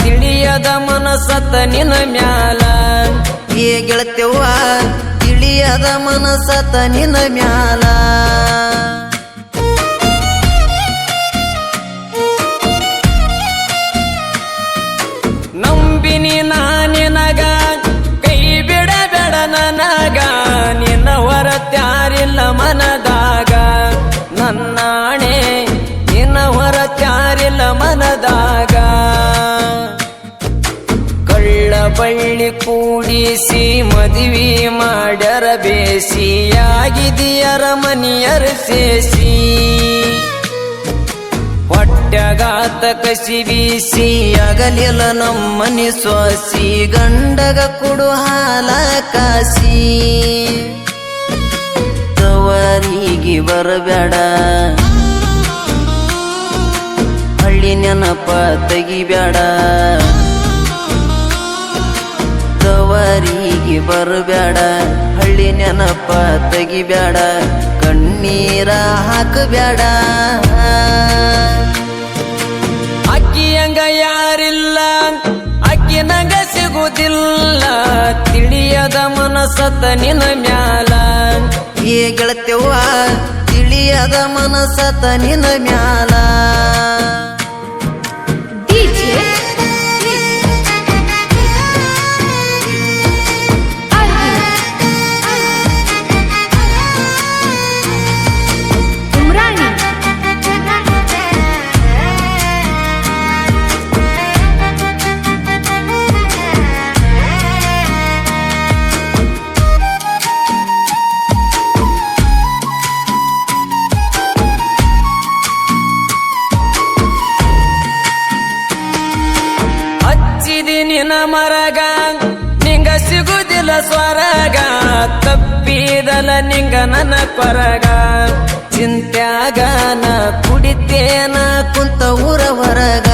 ತಿಳಿಯದ ಮನಸತ ನಿನ ಮ್ಯಾಲ ಗೆಳತ್ಯವ್ವ ತಿಳಿಯದ ಮನಸತ ನಿನ ಮ್ಯಾಲ ನಂಬಿನಿ ನಾನಿನಗ ಕೈ ಬಿಡಬೇಡ ನನಗ ನಿನ್ನ ಹೊರತ್ಯಾರಿಲ್ಲ ಮನದಾಗ ನನ್ನಾಣೆ ನಿನ್ನ ಹೊರತ್ಯಾರಿಲ್ಲ ಮನದಾಗ ಕಳ್ಳ ಬಳ್ಳಿ ಕೂಡಿಸಿ ಮದುವೆ ಮಾಡ್ಯರ ಬೇಸಿಯಾಗಿದೆಯರ ಮನಿಯರ ಸೇಸಿ ಹೊಟ್ಟೆಗಾತ ಕಸಿ ಬೀಸಿ ಆಗಲಿಲ್ಲ ನಮ್ಮನಿ ಸೊಸಿ ಗಂಡಗ ಕುಡು ಹಾಲ ಕಾಸಿ ತವರಿಗೆ ಬರಬೇಡ ಹಳ್ಳಿ ನೆನಪ ತೆಗಿಬೇಡ ತವರಿಗೆ ಬರಬೇಡ ಹಳ್ಳಿ ನೆನಪ ತೆಗಿಬೇಡ ಕಣ್ಣೀರ ಹಾಕಬೇಡ ಅಕ್ಕಿಯಂಗ ಯಾರಿಲ್ಲ ಅಕ್ಕಿ ನಂಗ ಸಿಗುದಿಲ್ಲ ತಿಳಿಯದ ಮನಸತ ನಿನ ಮ್ಯಾಲ ಗೆಳತ್ಯವ್ವ ತಿಳಿಯದ ಮನಸತ ನಿನ ಮ್ಯಾಲ ನಿನ ಮರಗ ನಿಂಗ ಸಿಗುದಿಲ್ಲ ಸ್ವರಗ ತಪ್ಪಿದಲ ನಿಂಗ ನನ್ನ ಕೊರಗ ಚಿಂತ್ಯಾಗ ನ ಕುಡಿತೇನ ಕುಂತ ಊರ ಹೊರಗ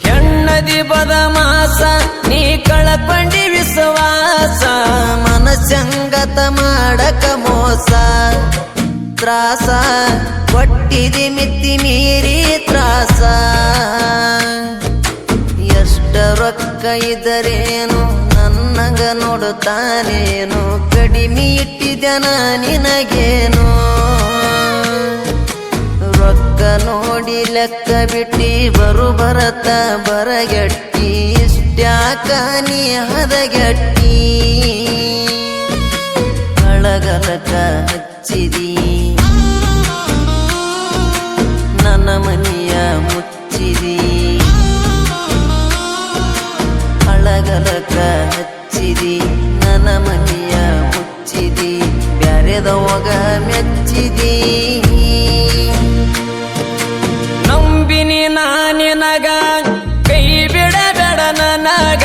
ಹೆಣ್ಣದಿ ಬದಮಾಸ ನೀ ಕಳಕೊಂಡಿ ವಿಶ್ವಾಸ ಮನಸ್ಸಂಗತ ಮಾಡಕ ಮೋಸ ತ್ರಾಸ ಕೊಟ್ಟಿದಿ ಮಿತಿ ಮೀರಿ ತ್ರಾಸ ಎಷ್ಟ ರೊಕ್ಕ ಇದ್ದರೇನು ನನ್ನಂಗ ನೋಡುತ್ತಾನೇನು ಕಡಿಮೆ ಇಟ್ಟಿದ್ಯನ ನಿನಗೇನು ರೊಕ್ಕ ನೋಡಿ ಲೆಕ್ಕ ಬಿಟ್ಟಿ ಬರತ ಬರಗಟ್ಟಿ ಇಷ್ಟ್ಯಾಕ ನೀ ಹದಗಟ್ಟಿ ಅಳಗಲಕ ಹಚ್ಚಿದಿ ನನ್ನ ಮನೆಯ ಮುಚ್ಚಿದಿ ಅಳಗಲಕ ಹಚ್ಚಿದಿ ನನ್ನ ಮನೆಯ ಮುಚ್ಚಿದಿ ಬ್ಯಾರೆದವಾಗ ಮೆಚ್ಚಿದಿ ನಂಬಿನಿ ನಾನಿನಗ ಕೈ ಬಿಡಬೇಡ ನನಗ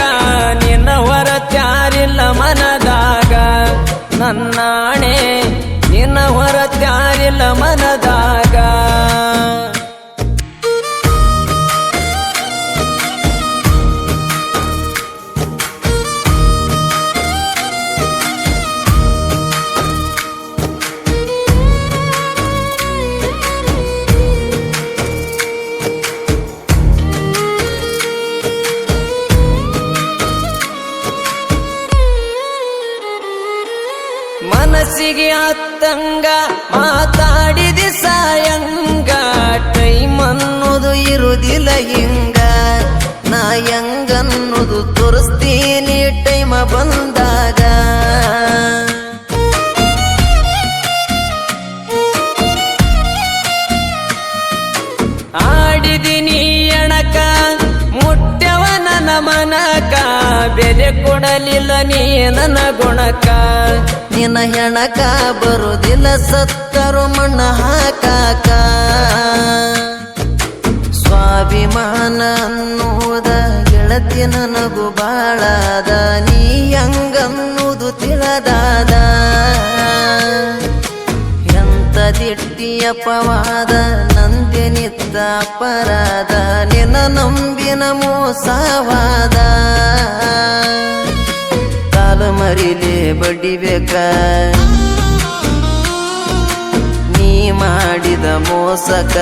ನಿನ್ನ ಹೊರತ್ಯಾರಿಲ್ಲ ಮನದಾಗ ನನ್ನಾಣೆ ನಿನ್ನ ಹೊರತ್ಯಾರಿಲ್ಲ ಮನದಾಗ ಮನಸ್ಸಿಗೆ ಹತ್ತಂಗ ಮಾತಾಡಿದಿ ಸಾಯಂಗ ಟೈಮ್ ಅನ್ನೋದು ಇರುವುದಿಲ್ಲ ಹಿಂಗ ನಾ ಹೆಂಗನ್ನೋದು ತೋರಿಸ್ತೀನಿ ಟೈಮ ಬಂದಾಗ ಆಡಿದಿನಿ ಎಣಕ ಮುಟ್ಟ್ಯವ ನನ್ನ ಮನಕ ಬೆಲೆ ಕೊಡಲಿಲ್ಲ ನೀ ನನ್ನ ಗುಣಕ ನಿನ್ನ ಹೆಣಕ ಬರುವುದಿಲ್ಲ ಸತ್ತರು ಮಣ್ಣ ಹಾಕಾಕ ಸ್ವಾಭಿಮಾನ ಅನ್ನುವುದ ಗೆಳ ಗೆಳತಿ ನನಗೂ ಬಾಳಾದ ನೀ ಹಂಗನ್ನುವುದು ತಿಳಿದಾದ ಎಂತ ದಿಟ್ಟಿಯ ಪವಾದ ನಂದೆನಿತ್ತ ಅಪರಾಧ ನಿನ್ನ ನಂಬಿನ ಮೋಸವಾದ ಕಾಲು ಮರಿಲೆ ಬಡಿಬೇಕ ನೀ ಮಾಡಿದ ಮೋಸಕ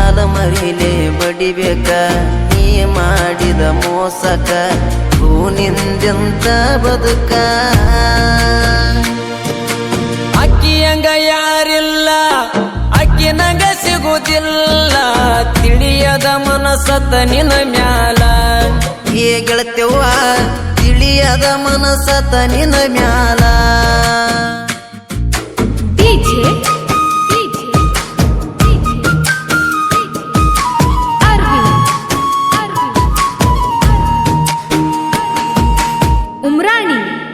ಕಾಲು ಮರಿಲೆ ಬಡಿಬೇಕ ನೀ ಮಾಡಿದ ಮೋಸಕ ನಿಂದೆಂತ ಬದುಕ ಅಕ್ಕಿಯಂಗ ಯಾರಿಲ್ಲ ಅಕ್ಕಿ ನಂಗ ಸಿಗುದಿಲ್ಲ ತಿಳಿಯದ ಮನಸತ್ತ ನಿನ ಮ್ಯಾಲ ಏ ಗೆಳತ್ಯವ್ವ ತಿಳಿಯದ ಮನಸತ ನಿನ ಮ್ಯಾಲ उमराणी